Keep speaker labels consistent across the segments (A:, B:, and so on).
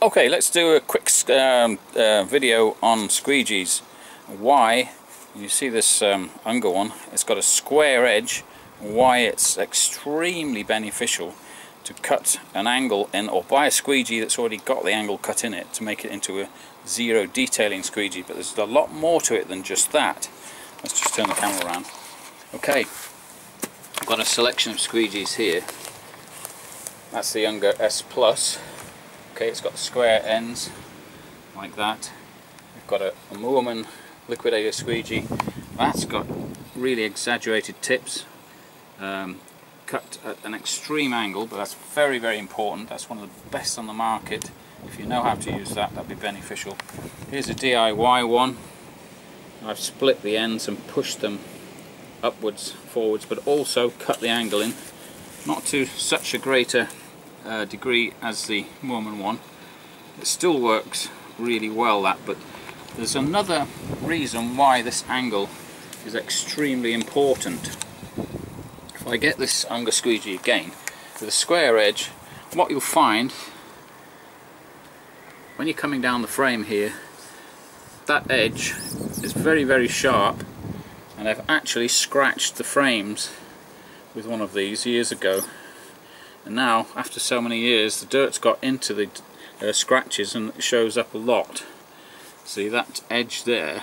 A: Okay, let's do a quick video on squeegees. Why you see this Angle one, it's got a square edge, why it's extremely beneficial to cut an angle in, or buy a squeegee that's already got the angle cut in it to make it into a zero detailing squeegee. But there's a lot more to it than just that. Let's just turn the camera around. Okay, I've got a selection of squeegees here. That's the younger S Plus. Okay, it's got the square ends like that. We've got a Moorman liquidator squeegee. That's got really exaggerated tips, cut at an extreme angle, but that's very, very important. That's one of the best on the market. If you know how to use that, that'd be beneficial. Here's a DIY one. I've split the ends and pushed them upwards, forwards, but also cut the angle in. Not to such a greater degree as the Moorman one. It still works really well, that, but there's another reason why this angle is extremely important. If I get this Unger squeegee again with a square edge, what you'll find when you're coming down the frame here, that edge is very, very sharp, and I've actually scratched the frames with one of these years ago. And now, after so many years, the dirt's got into the scratches and it shows up a lot. See that edge there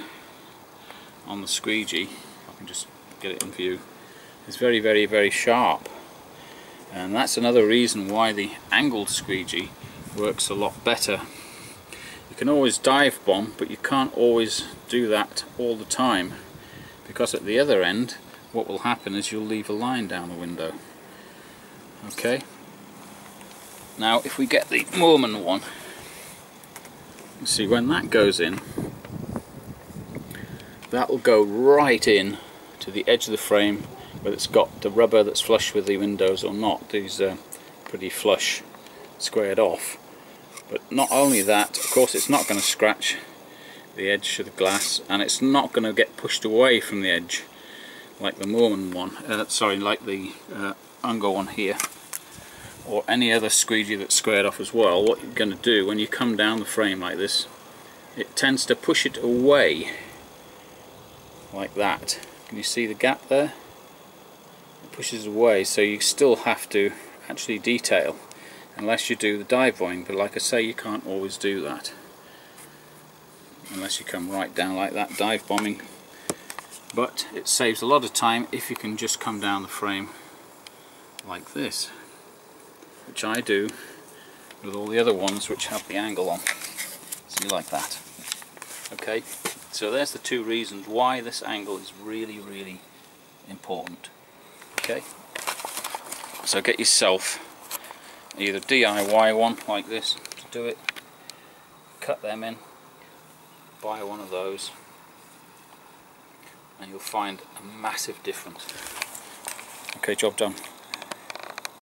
A: on the squeegee, if I can just get it in view, is very, very, very sharp. And that's another reason why the angled squeegee works a lot better. You can always dive bomb, but you can't always do that all the time, because at the other end what will happen is you'll leave a line down the window. Okay, now if we get the Moorman one, you see when that goes in, that will go right in to the edge of the frame, whether it's got the rubber that's flush with the windows or not. These are pretty flush, squared off. But not only that, of course it's not going to scratch the edge of the glass, and it's not going to get pushed away from the edge like the Moorman one, sorry, like the Unger one here, or any other squeegee that's squared off as well. What you're going to do when you come down the frame like this, it tends to push it away like that. Can you see the gap there? It pushes away, so you still have to actually detail unless you do the dive bombing, but like I say, you can't always do that unless you come right down like that, dive bombing. But it saves a lot of time if you can just come down the frame like this, which I do with all the other ones which have the angle on. See, like that. Okay, so there's the two reasons why this angle is really, really important. Okay, so get yourself either DIY one like this to do it, cut them in, buy one of those, and you'll find a massive difference. Okay, job done.